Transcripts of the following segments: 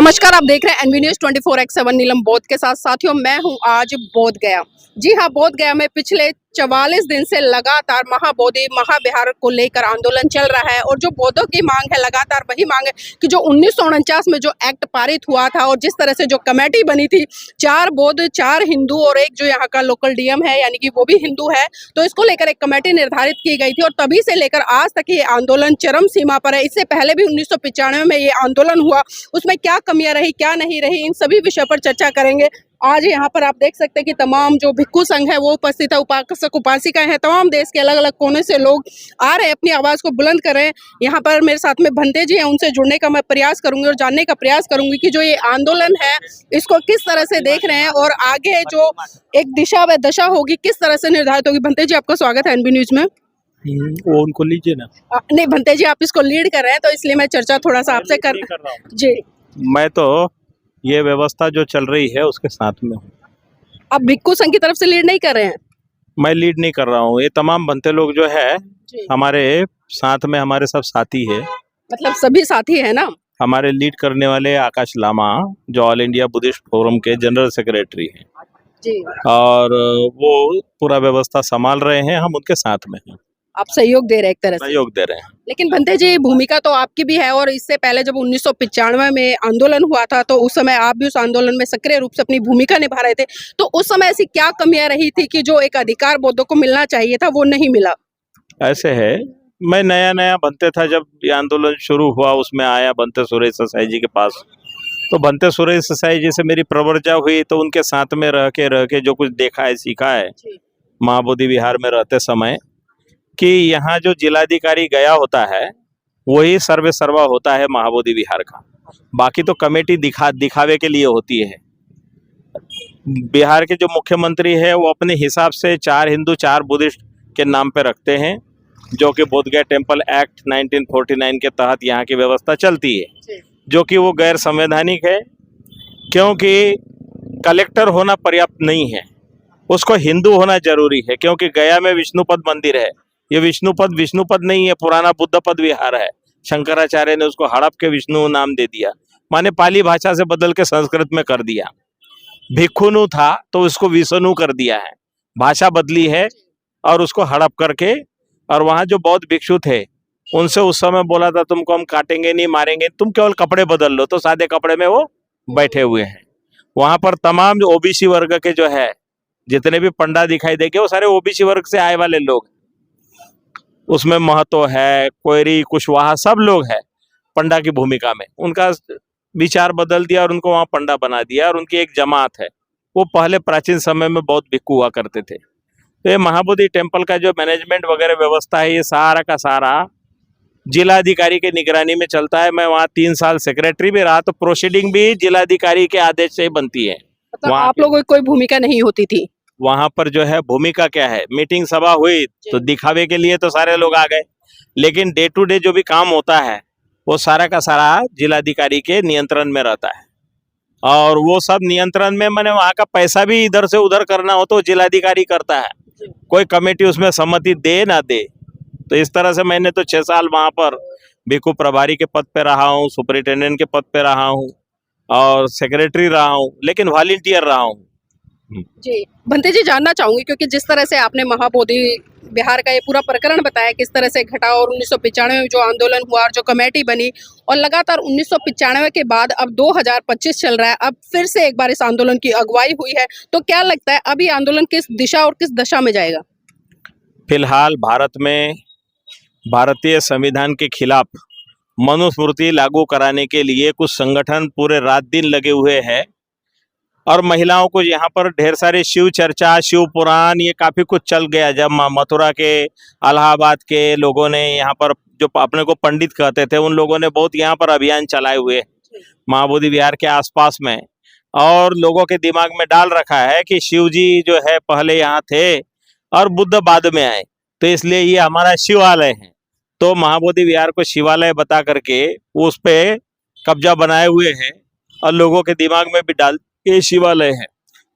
नमस्कार, आप देख रहे हैं एनबी न्यूज 24x7 नीलम बौद्ध के साथ। साथियों, मैं हूं आज बोध गया। जी हां, बोध गया में पिछले 44 दिन से लगातार महाबोधि महाविहार को लेकर आंदोलन चल रहा है और जो बौद्धों की मांग है लगातार वही मांग है कि जो 1949 में जो एक्ट पारित हुआ था और जिस तरह से जो कमेटी बनी थी, 4 बौद्ध 4 हिंदू और एक जो यहाँ का लोकल डीएम है यानी कि वो भी हिंदू है, तो इसको लेकर एक कमेटी निर्धारित की गई थी और तभी से लेकर आज तक ये आंदोलन चरम सीमा पर है। इससे पहले भी 1995 में ये आंदोलन हुआ, उसमें क्या कमियां रही क्या नहीं रही, इन सभी विषय पर चर्चा करेंगे। आज यहाँ पर आप देख सकते हैं कि तमाम जो भिक्खु संघ है वो उपस्थित है, उपासक उपासिकाएं हैं, तमाम देश के अलग अलग कोने से लोग आ रहे हैं, अपनी आवाज को बुलंद कर रहे हैं। यहाँ पर मेरे साथ में भंते जी हैं, उनसे जुड़ने का मैं प्रयास करूंगी और जानने का प्रयास करूंगी कि जो ये आंदोलन है इसको किस तरह से देख रहे हैं और आगे जो एक दिशा व दशा होगी किस तरह से निर्धारित होगी। भंते जी, आपका स्वागत है एनबी न्यूज में। वो उनको लीजिए ना। नहीं भंते जी, आप इसको लीड कर रहे हैं तो इसलिए मैं चर्चा थोड़ा सा आपसे कर रहा हूँ जी। मैं तो ये व्यवस्था जो चल रही है उसके साथ में हूँ। आप भिक्खु संघ की तरफ से लीड नहीं कर रहे हैं? मैं लीड नहीं कर रहा हूँ, ये तमाम बनते लोग जो है हमारे साथ में, हमारे सब साथी है। मतलब सभी साथी है ना? हमारे लीड करने वाले आकाश लामा जो ऑल इंडिया बुद्धिस्ट फोरम के जनरल सेक्रेटरी हैं जी, और वो पूरा व्यवस्था संभाल रहे हैं, हम उनके साथ में हैं। आप सहयोग दे रहे हैं एक तरह से? सहयोग दे रहे हैं। लेकिन भंते जी, भूमिका तो आपकी भी है और इससे पहले जब 1995 में आंदोलन हुआ था तो उस समय आप भी उस आंदोलन में सक्रिय रूप से अपनी भूमिका निभा रहे थे, तो उस समय ऐसी क्या कमियां रही थी कि जो एक अधिकार बौद्धों को मिलना चाहिए था वो नहीं मिला? ऐसे है, मैं नया नया बनते था जब ये आंदोलन शुरू हुआ, उसमें आया बनते सुरेश ससाई जी के पास। तो बनते सुरेश ससाई जी से मेरी प्रवर्जा हुई, तो उनके साथ में रह के जो कुछ देखा है सीखा है महाबोधि विहार में रहते समय, कि यहाँ जो जिलाधिकारी गया होता है वही सर्वे सर्वा होता है महाबोधि विहार का। बाकी तो कमेटी दिखावे के लिए होती है। बिहार के जो मुख्यमंत्री है वो अपने हिसाब से 4 हिंदू 4 बुद्धिस्ट के नाम पे रखते हैं, जो कि बोध गया टेम्पल एक्ट 1949 के तहत यहाँ की व्यवस्था चलती है, जो कि वो गैर संवैधानिक है, क्योंकि कलेक्टर होना पर्याप्त नहीं है, उसको हिंदू होना जरूरी है। क्योंकि गया में विष्णुपद मंदिर है, ये विष्णुपद नहीं है, पुराना बुद्धपद विहार है। शंकराचार्य ने उसको हड़प के विष्णु नाम दे दिया, माने पाली भाषा से बदल के संस्कृत में कर दिया। भिक्खुनु था तो उसको विष्णु कर दिया है, भाषा बदली है और उसको हड़प करके। और वहाँ जो बौद्ध भिक्षु थे उनसे उस समय बोला था तुमको हम काटेंगे नहीं मारेंगे, तुम केवल कपड़े बदल लो, तो सादे कपड़े में वो बैठे हुए हैं। वहां पर तमाम जो ओबीसी वर्ग के जो है जितने भी पंडा दिखाई देंगे वो सारे ओबीसी वर्ग से आए वाले लोग, उसमें महतो है, कोयरी, कुशवाहा, सब लोग हैं पंडा की भूमिका में। उनका विचार बदल दिया और उनको वहाँ पंडा बना दिया और उनकी एक जमात है। वो पहले प्राचीन समय में बहुत भिक्खु हुआ करते थे। तो ये महाबोधि टेम्पल का जो मैनेजमेंट वगैरह व्यवस्था है, ये सारा का सारा जिलाधिकारी के निगरानी में चलता है। मैं वहाँ 3 साल सेक्रेटरी भी रहा, तो प्रोसीडिंग भी जिलाधिकारी के आदेश से ही बनती है। मतलब आप लोगों की कोई भूमिका नहीं होती थी वहां पर? जो है भूमिका क्या है, मीटिंग सभा हुई तो दिखावे के लिए तो सारे लोग आ गए, लेकिन डे टू डे जो भी काम होता है वो सारा का सारा जिलाधिकारी के नियंत्रण में रहता है। और वो सब नियंत्रण में, मैंने वहाँ का पैसा भी इधर से उधर करना हो तो जिलाधिकारी करता है, कोई कमेटी उसमें सम्मति दे ना दे। तो इस तरह से मैंने तो 6 साल वहाँ पर भिक्खु प्रभारी के पद पे रहा हूँ, सुपरिटेंडेंट के पद पे रहा हूँ और सेक्रेटरी रहा हूँ, लेकिन वॉलंटियर रहा हूँ। जी भंते जी, जानना चाहूंगी क्योंकि जिस तरह से आपने महाबोधि विहार का ये पूरा प्रकरण बताया किस तरह से घटा और 1995 में जो आंदोलन हुआ और जो कमेटी बनी और लगातार 1995 के बाद अब 2025 चल रहा है, अब फिर से एक बार इस आंदोलन की अगुवाई हुई है, तो क्या लगता है अभी आंदोलन किस दिशा और किस दशा में जाएगा? फिलहाल भारत में भारतीय संविधान के खिलाफ मनुस्मृति लागू कराने के लिए कुछ संगठन पूरे रात दिन लगे हुए हैं और महिलाओं को यहाँ पर ढेर सारे शिव चर्चा, शिव पुराण, ये काफी कुछ चल गया। जब मथुरा के, इलाहाबाद के लोगों ने यहाँ पर जो अपने को पंडित कहते थे, उन लोगों ने बहुत यहाँ पर अभियान चलाए हुए महाबोधि विहार के आसपास में, और लोगों के दिमाग में डाल रखा है कि शिव जी जो है पहले यहाँ थे और बुद्ध बाद में आए, तो इसलिए ये हमारा शिवालय है। तो महाबोधि विहार को शिवालय बता करके उस पे कब्जा बनाए हुए हैं और लोगों के दिमाग में भी डाल ये शिवालय है।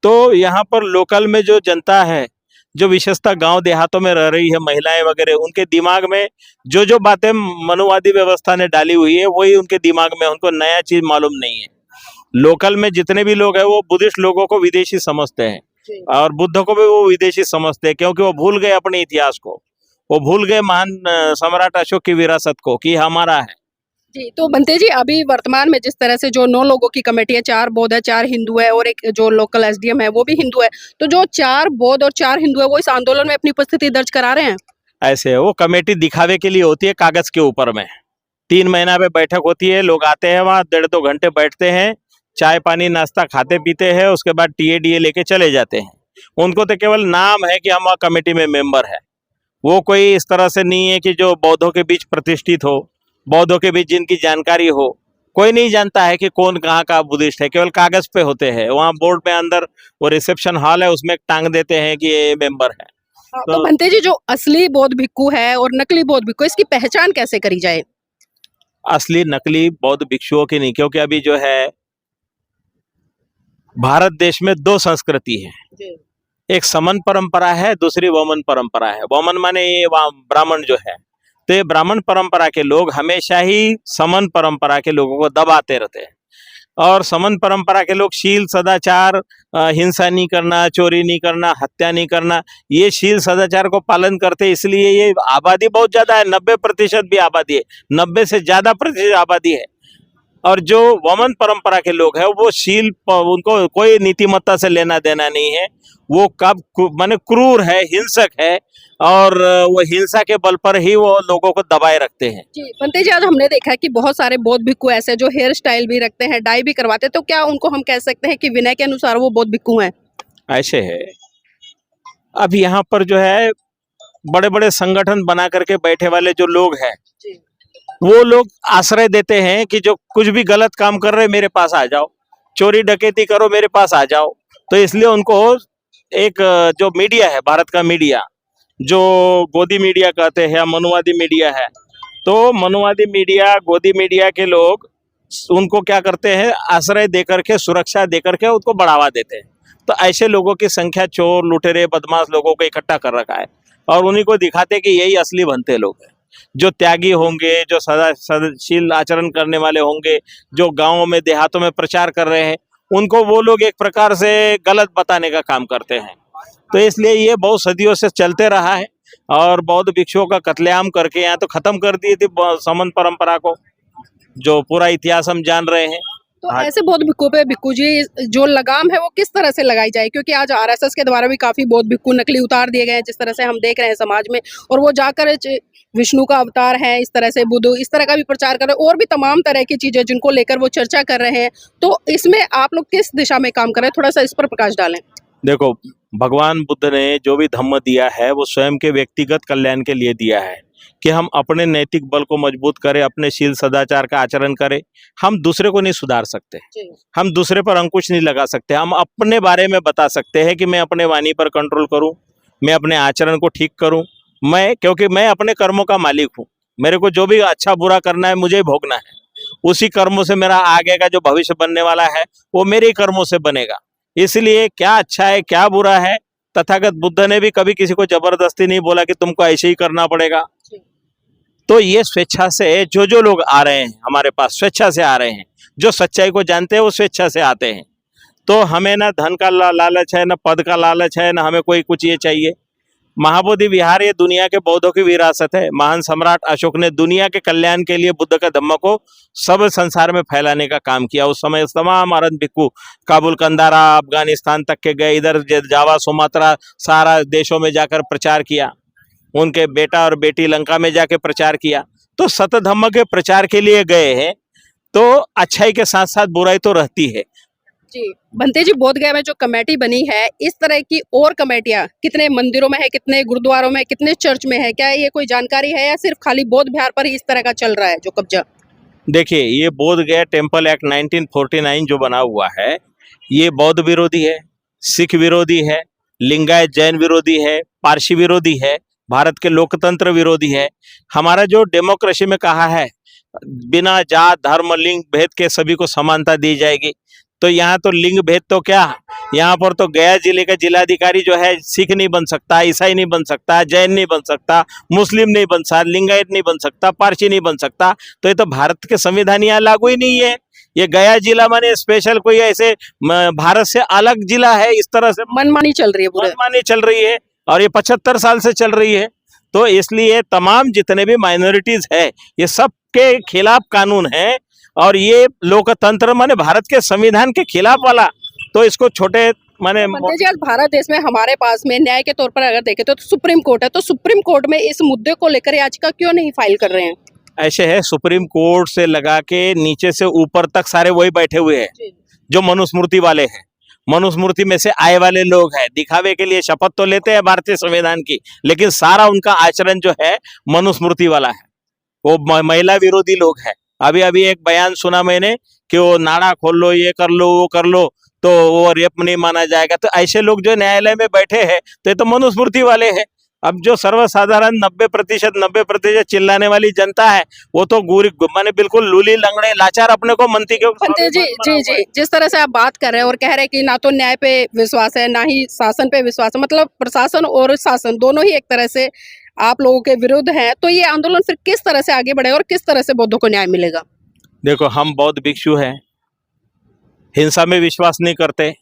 तो यहाँ पर लोकल में जो जनता है, जो विशेषतः गांव देहातों में रह रही है, महिलाएं वगैरह, उनके दिमाग में जो बातें मनुवादी व्यवस्था ने डाली हुई है वही उनके दिमाग में, उनको नया चीज मालूम नहीं है। लोकल में जितने भी लोग हैं वो बुद्धिस्ट लोगों को विदेशी समझते हैं जी। और बुद्ध को भी वो विदेशी समझते हैं, क्योंकि वो भूल गए अपने इतिहास को, वो भूल गए महान सम्राट अशोक की विरासत को कि हमारा है। जी, तो बनते जी अभी वर्तमान में जिस तरह से जो 9 लोगों की कमेटी है, 4 बौद्ध है, 4 हिंदू है और एक जो लोकल एसडीएम है वो भी हिंदू है। तो जो 4 बौद्ध और 4 हिंदू है वो इस आंदोलन में अपनी उपस्थिति दर्ज करा रहे हैं? ऐसे है, वो कमेटी दिखावे के लिए होती है, कागज के ऊपर में 3 महीना पे बैठक होती है, लोग आते हैं वहाँ 1.5-2 घंटे बैठते हैं, चाय पानी नाश्ता खाते पीते हैं, उसके बाद टीए लेके चले जाते हैं। उनको तो केवल नाम है कि हम वहाँ कमेटी में मेंबर है, वो कोई इस तरह से नहीं है कि जो बौद्धों के बीच प्रतिष्ठित हो, बौद्धों के बीच जिनकी जानकारी हो। कोई नहीं जानता है कि कौन कहाँ का बुद्धिस्ट है, केवल कागज पे होते हैं। वहाँ बोर्ड में अंदर वो रिसेप्शन हॉल है, उसमें टांग देते हैं कि ये मेंबर है। तो बनते जी जो असली बौद्ध भिक्खु है और नकली बौद्ध भिक्खु इसकी पहचान कैसे करी जाए? असली नकली बौद्ध भिक्षुओं की नहीं, क्योंकि अभी जो है भारत देश में 2 संस्कृति है, जी। एक समन परंपरा है, दूसरी वमन परंपरा है। वमन माने ये ब्राह्मण जो है, तो ये ब्राह्मण परंपरा के लोग हमेशा ही समन परंपरा के लोगों को दबाते रहते हैं और समन परंपरा के लोग शील सदाचार, हिंसा नहीं करना, चोरी नहीं करना, हत्या नहीं करना, ये शील सदाचार को पालन करते, इसलिए ये आबादी बहुत ज्यादा है, 90% भी आबादी है, 90 से ज्यादा प्रतिशत आबादी है। और जो वमन परंपरा के लोग हैं वो शील उनको कोई नीतिमत्ता से लेना देना नहीं है, वो माने क्रूर है, हिंसक है और वो हिंसा के बल पर ही वो लोगों को दबाए रखते हैं। जी, बनते जी आज हमने देखा है कि बहुत सारे बौद्ध भिक्खु ऐसे जो हेयर स्टाइल भी रखते हैं, डाई भी करवाते हैं, तो क्या उनको हम कह सकते हैं कि विनय के अनुसार वो बौद्ध भिक्खु हैं? ऐसे है, अब यहाँ पर जो है बड़े बड़े संगठन बना करके बैठे वाले जो लोग हैं, जी। वो लोग आश्रय देते हैं कि जो कुछ भी गलत काम कर रहे मेरे पास आ जाओ, चोरी डकैती करो मेरे पास आ जाओ। तो इसलिए उनको एक जो मीडिया है, भारत का मीडिया जो गोदी मीडिया कहते हैं या मनुवादी मीडिया है, तो मनुवादी मीडिया, गोदी मीडिया के लोग उनको क्या करते हैं, आश्रय देकर के, सुरक्षा देकर के उनको बढ़ावा देते हैं। तो ऐसे लोगों की संख्या, चोर लुटेरे बदमाश लोगों को इकट्ठा कर रखा है और उन्हीं को दिखाते कि यही असली बनते लोग हैं, जो त्यागी होंगे, जो सदाशील आचरण करने वाले होंगे, जो गांवों में देहातों में प्रचार कर रहे हैं, उनको वो लोग एक प्रकार से गलत बताने का काम करते हैं। तो इसलिए ये बहुत सदियों से चलते रहा है और बौद्ध भिक्षुओं का कत्लेआम करके यहाँ तो खत्म कर दिए थे समन परंपरा को, जो पूरा इतिहास हम जान रहे हैं। तो ऐसे बौद्ध भिक्खुओं पे भिक्खु जी जो लगाम है वो किस तरह से लगाई जाए, क्योंकि आज आरएसएस के द्वारा भी काफी बौद्ध भिक्खु नकली उतार दिए गए हैं जिस तरह से हम देख रहे हैं समाज में, और वो जाकर विष्णु का अवतार है, इस तरह से बुद्ध, इस तरह का भी प्रचार कर रहे हैं और भी तमाम तरह की चीजें जिनको लेकर वो चर्चा कर रहे हैं। तो इसमें आप लोग किस दिशा में काम कर रहे हैं, थोड़ा सा इस पर प्रकाश डालें। देखो, भगवान बुद्ध ने जो भी धम्म दिया है वो स्वयं के व्यक्तिगत कल्याण के लिए दिया है कि हम अपने नैतिक बल को मजबूत करें, अपने शील सदाचार का आचरण करें। हम दूसरे को नहीं सुधार सकते, हम दूसरे पर अंकुश नहीं लगा सकते, हम अपने बारे में बता सकते हैं कि मैं अपने वाणी पर कंट्रोल करूं, मैं अपने आचरण को ठीक करूं, क्योंकि मैं अपने कर्मों का मालिक हूं। मेरे को जो भी अच्छा बुरा करना है मुझे ही भोगना है, उसी कर्मों से मेरा आगे का जो भविष्य बनने वाला है वो मेरे ही कर्मों से बनेगा। इसलिए क्या अच्छा है क्या बुरा है, तथागत बुद्ध ने भी कभी किसी को जबरदस्ती नहीं बोला कि तुमको ऐसे ही करना पड़ेगा। तो ये स्वेच्छा से जो लोग आ रहे हैं हमारे पास, स्वेच्छा से आ रहे हैं, जो सच्चाई को जानते हैं वो स्वेच्छा से आते हैं। तो हमें ना धन का लालच है, ना पद का लालच है, ना हमें कोई कुछ ये चाहिए। महाबोधि विहार ये दुनिया के बौद्धों की विरासत है। महान सम्राट अशोक ने दुनिया के कल्याण के लिए बुद्ध का धम्म को सब संसार में फैलाने का काम किया। उस समय तमाम अरंत भिक्खु काबुल, कंदारा, अफगानिस्तान तक के गए, इधर जावा, सुमात्रा, सारा देशों में जाकर प्रचार किया। उनके बेटा और बेटी लंका में जाके प्रचार किया। तो सत धम्म के प्रचार के लिए गए हैं, तो अच्छाई के साथ साथ बुराई तो रहती है। जी, बनते जी बोध गया में जो कमेटी बनी है, इस तरह की और कमेटियां कितने मंदिरों में है, कितने गुरुद्वारों में, कितने चर्च में है, क्या ये कोई जानकारी है या सिर्फ खाली बौद्ध विहार पर ही इस तरह का चल रहा है जो कब्जा? देखिए, ये बोध गया टेम्पल एक्ट 1949 जो बना हुआ है, ये बौद्ध विरोधी है, सिख विरोधी है, लिंगायत जैन विरोधी है, पारसी विरोधी है, भारत के लोकतंत्र विरोधी है। हमारा जो डेमोक्रेसी में कहा है बिना जात धर्म लिंग भेद के सभी को समानता दी जाएगी, तो यहाँ तो लिंग भेद तो क्या, यहाँ पर तो गया जिले का जिलाधिकारी जो है सिख नहीं बन सकता, ईसाई नहीं बन सकता, जैन नहीं बन सकता, मुस्लिम नहीं बन सकता, लिंगायत नहीं बन सकता, पारसी नहीं बन सकता। तो ये तो भारत के संविधान यहाँ लागू ही नहीं है। ये गया जिला माने स्पेशल कोई ऐसे भारत से अलग जिला है, इस तरह से मनमानी चल रही है पूरे। मनमानी चल रही है और ये 75 साल से चल रही है। तो इसलिए तमाम जितने भी माइनॉरिटीज है ये सब के खिलाफ कानून है और ये लोकतंत्र माने भारत के संविधान के खिलाफ वाला, तो इसको छोटे माने पंडित जी, आज भारत देश में हमारे पास में न्याय के तौर पर अगर देखें तो सुप्रीम कोर्ट है, तो सुप्रीम कोर्ट में इस मुद्दे को लेकर याचिका क्यों नहीं फाइल कर रहे हैं? ऐसे है, सुप्रीम कोर्ट से लगा के नीचे से ऊपर तक सारे वही बैठे हुए हैं जो मनुस्मृति वाले हैं। मनुस्मृति में से आए वाले लोग हैं, दिखावे के लिए शपथ तो लेते हैं भारतीय संविधान की, लेकिन सारा उनका आचरण जो है मनुस्मृति वाला है। वो महिला विरोधी लोग हैं। अभी अभी एक बयान सुना मैंने कि वो नाड़ा खोल लो, ये कर लो, वो कर लो, तो वो रेप नहीं माना जाएगा। तो ऐसे लोग जो न्यायालय में बैठे हैं तो ये तो मनुस्मृति वाले हैं। अब जो सर्वसाधारण 90% चिल्लाने वाली जनता है वो तो माने बिल्कुल लूली लंगड़े लाचार अपने को मनती के। पंडित जी, जी जिस तरह से आप बात कर रहे हैं और कह रहे हैं कि ना तो न्याय पे विश्वास है ना ही शासन पे विश्वास है, मतलब प्रशासन और शासन दोनों ही एक तरह से आप लोगों के विरुद्ध है, तो ये आंदोलन फिर किस तरह से आगे बढ़ेगा और किस तरह से बौद्धों को न्याय मिलेगा? देखो, हम बौद्ध भिक्षु हैं, हिंसा में विश्वास नहीं करते।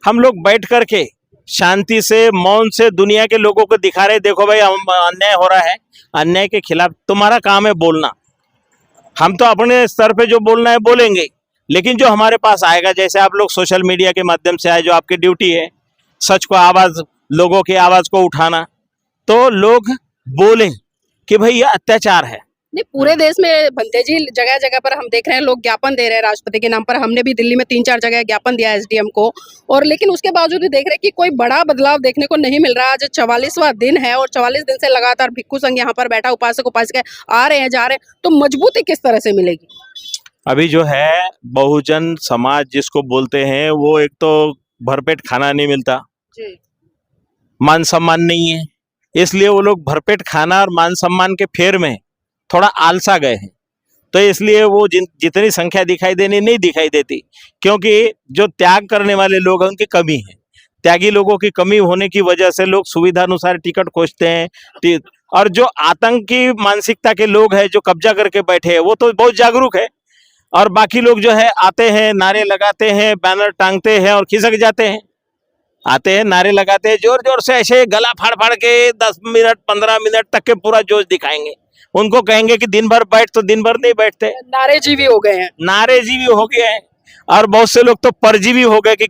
हम लोग बैठ करके शांति से मौन से दुनिया के लोगों को दिखा रहे, देखो भाई हम अन्याय हो रहा है, अन्याय के खिलाफ तुम्हारा काम है बोलना। हम तो अपने स्तर पे जो बोलना है बोलेंगे, लेकिन जो हमारे पास आएगा, जैसे आप लोग सोशल मीडिया के माध्यम से आए, जो आपकी ड्यूटी है सच को आवाज, लोगों की आवाज को उठाना, तो लोग बोले कि भाई ये अत्याचार है। नहीं, पूरे देश में भंते जी जगह जगह पर हम देख रहे हैं लोग ज्ञापन दे रहे हैं राष्ट्रपति के नाम पर। हमने भी दिल्ली में 3-4 जगह ज्ञापन दिया एसडीएम को, और लेकिन उसके बावजूद भी देख रहे हैं कि कोई बड़ा बदलाव देखने को नहीं मिल रहा। आज 44वां दिन है और 44 दिन से लगातार भिक्षु संघ यहाँ पर बैठा, उपासक उपासिका आ रहे हैं जा रहे हैं, तो मजबूती किस तरह से मिलेगी? अभी जो है बहुजन समाज जिसको बोलते हैं, वो एक तो भरपेट खाना नहीं मिलता, मान सम्मान नहीं है, इसलिए वो लोग भरपेट खाना और मान सम्मान के फेर में थोड़ा आलसा गए हैं। तो इसलिए वो जितनी संख्या दिखाई देनी नहीं दिखाई देती, क्योंकि जो त्याग करने वाले लोग हैं उनकी कमी है। त्यागी लोगों की कमी होने की वजह से लोग सुविधा अनुसार टिकट खोजते हैं, और जो आतंकी मानसिकता के लोग हैं जो कब्जा करके बैठे हैं वो तो बहुत जागरूक है, और बाकी लोग जो है आते हैं, नारे लगाते हैं, बैनर टांगते हैं और खिसक जाते हैं। आते हैं, नारे लगाते हैं, जोर जोर से ऐसे गला फाड़ फाड़ के 10 मिनट 15 मिनट तक के पूरा जोश दिखाएंगे। उनको कहेंगे कि दिन भर बैठ, तो दिन भर नहीं बैठते, नारेजीवी हो गए हैं। नारेजीवी हो गए हैं। और बहुत से लोग तो परजीवी हो गए कि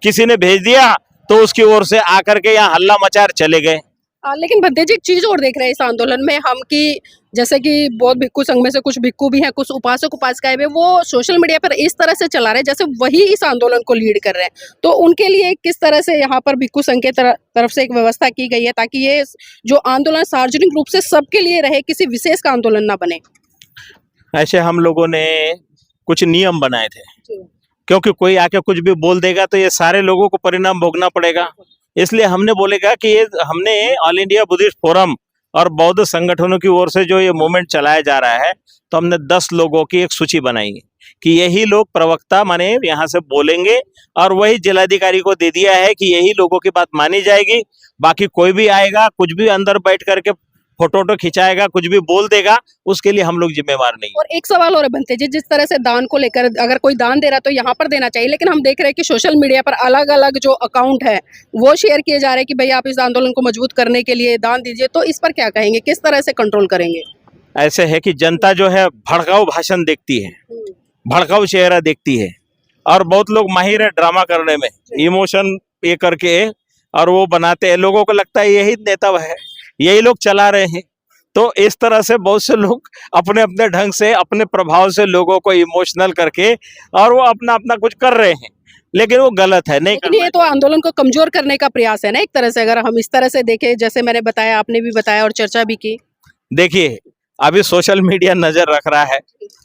किसी ने भेज दिया तो उसकी ओर से आकर के यहाँ हल्ला मचार चले गए। लेकिन भद्दे जी एक चीज और देख रहे हैं इस आंदोलन में हम, कि जैसे कि बौद्ध भिक्षु संघ में से कुछ भिक्षु भी हैं, कुछ उपासक उपासिकाएं भी, वो सोशल मीडिया पर इस तरह से चला रहे हैं जैसे वही इस आंदोलन को लीड कर रहे हैं। तो उनके लिए किस तरह से यहाँ पर भिक्षु संघ के तरफ से एक व्यवस्था की गई है ताकि ये जो आंदोलन सार्वजनिक रूप से सबके लिए रहे, किसी विशेष का आंदोलन ना बने? ऐसे हम लोगों ने कुछ नियम बनाए थे, क्योंकि कोई आके कुछ भी बोल देगा तो ये सारे लोगों को परिणाम भोगना पड़ेगा। इसलिए हमने बोलेगा कि ये हमने ऑल इंडिया बुद्धिस्ट फोरम और बौद्ध संगठनों की ओर से जो ये मूवमेंट चलाया जा रहा है, तो हमने 10 लोगों की एक सूची बनाई है कि यही लोग प्रवक्ता माने यहाँ से बोलेंगे, और वही जिलाधिकारी को दे दिया है कि यही लोगों की बात मानी जाएगी। बाकी कोई भी आएगा, कुछ भी अंदर बैठ करके फोटो खिंचाएगा, कुछ भी बोल देगा, उसके लिए हम लोग जिम्मेवार नहीं। और एक सवाल और बनते जी, जिस तरह से दान को लेकर अगर कोई दान दे रहा है तो यहाँ पर देना चाहिए, लेकिन हम देख रहे हैं कि सोशल मीडिया पर अलग अलग जो अकाउंट है वो शेयर किए जा रहे हैं कि भाई आप इस आंदोलन को मजबूत करने के लिए दान दीजिए, तो इस पर क्या कहेंगे, किस तरह से कंट्रोल करेंगे? ऐसे है कि जनता जो है भड़काऊ भाषण देखती है, भड़काऊ चेहरा देखती है, और बहुत लोग माहिर है ड्रामा करने में, इमोशन ये करके, और वो बनाते हैं, लोगों को लगता है यही नेता है, यही लोग चला रहे हैं। तो इस तरह से बहुत से लोग अपने अपने ढंग से, अपने प्रभाव से लोगों को इमोशनल करके, और वो अपना अपना कुछ कर रहे हैं, लेकिन वो गलत है, नहीं करना। ये तो आंदोलन को कमजोर करने का प्रयास है ना एक तरह से, अगर हम इस तरह से देखें, जैसे मैंने बताया, आपने भी बताया और चर्चा भी की। देखिए, अभी सोशल मीडिया नजर रख रहा है,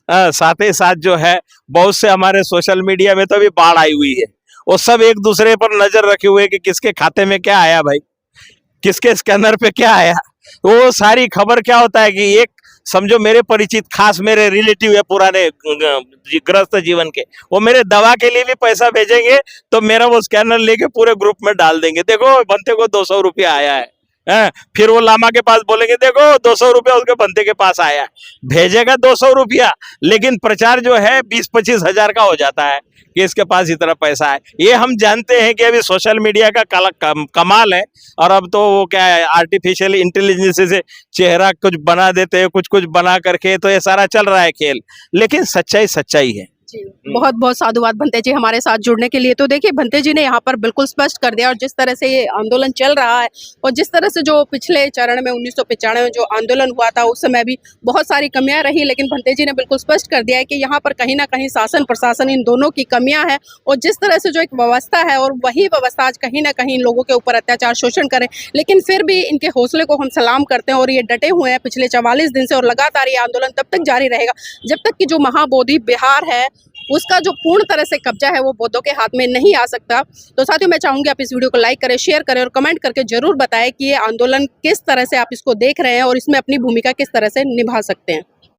साथ ही साथ जो है बहुत से हमारे सोशल मीडिया में तो अभी बाढ़ आई हुई है, वो सब एक दूसरे पर नजर रखे हुए कि किसके खाते में क्या आया भाई, किसके स्कैनर पे क्या आया। वो सारी खबर क्या होता है कि एक समझो मेरे परिचित, खास मेरे रिलेटिव है पुराने ग्रस्त जीवन के, वो मेरे दवा के लिए भी पैसा भेजेंगे तो मेरा वो स्कैनर लेके पूरे ग्रुप में डाल देंगे, देखो बनते को 200 रुपया आया है। फिर वो लामा के पास बोलेंगे देखो 200 रुपया उसके बंदे के पास आया, भेजेगा 200 रुपया, लेकिन प्रचार जो है 20-25 हजार का हो जाता है कि इसके पास इतना पैसा है। ये हम जानते हैं कि अभी सोशल मीडिया का कमाल है, और अब तो वो क्या है, आर्टिफिशियल इंटेलिजेंस से चेहरा कुछ बना देते हैं, कुछ कुछ बना करके, तो ये सारा चल रहा है खेल, लेकिन सच्चाई सच्चाई है। जी, बहुत बहुत साधुवाद भंते जी हमारे साथ जुड़ने के लिए। तो देखिए भंते जी ने यहाँ पर बिल्कुल स्पष्ट कर दिया, और जिस तरह से ये आंदोलन चल रहा है और जिस तरह से जो पिछले चरण में 1995 में जो आंदोलन हुआ था उस समय भी बहुत सारी कमियां रही, लेकिन भंते जी ने बिल्कुल स्पष्ट कर दिया है कि यहाँ पर कहीं ना कहीं शासन प्रशासन इन दोनों की कमियां हैं, और जिस तरह से जो एक व्यवस्था है और वही व्यवस्था आज कहीं ना कहीं लोगों के ऊपर अत्याचार शोषण करे, लेकिन फिर भी इनके हौसले को हम सलाम करते हैं और ये डटे हुए हैं पिछले 44 दिन से, और लगातार ये आंदोलन तब तक जारी रहेगा जब तक कि जो महाबोधि बिहार है उसका जो पूर्ण तरह से कब्जा है वो बौद्धों के हाथ में नहीं आ सकता। तो साथियों मैं चाहूंगी आप इस वीडियो को लाइक करें, शेयर करें और कमेंट करके जरूर बताएं कि ये आंदोलन किस तरह से आप इसको देख रहे हैं और इसमें अपनी भूमिका किस तरह से निभा सकते हैं।